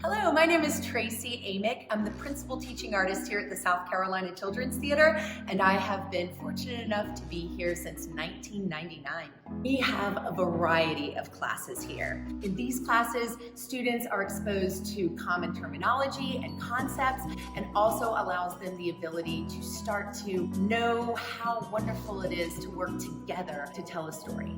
Hello, my name is Tracy Amick. I'm the principal teaching artist here at the South Carolina Children's Theater, and I have been fortunate enough to be here since 1999. We have a variety of classes here. In these classes, students are exposed to common terminology and concepts, and also allows them the ability to start to know how wonderful it is to work together to tell a story.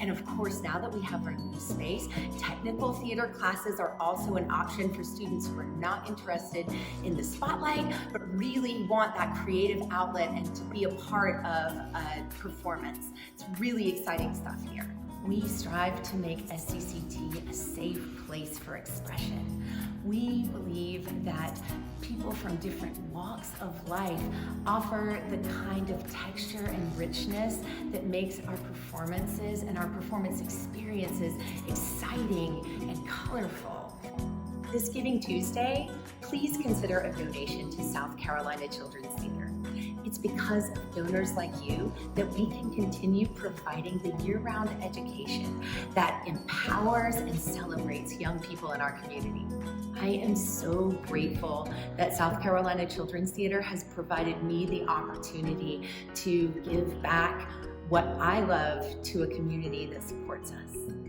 And of course, now that we have our new space, technical theater classes are also an option for students who are not interested in the spotlight, but really want that creative outlet and to be a part of a performance. It's really exciting stuff here. We strive to make SCCT a safe place for expression. We believe that people from different walks of life offer the kind of texture and richness that makes our performances and our performance experiences exciting and colorful. This Giving Tuesday, please consider a donation to South Carolina Children's Theater. It's because of donors like you that we can continue providing the year-round education that empowers and celebrates young people in our community. I am so grateful that South Carolina Children's Theater has provided me the opportunity to give back what I love to a community that supports us.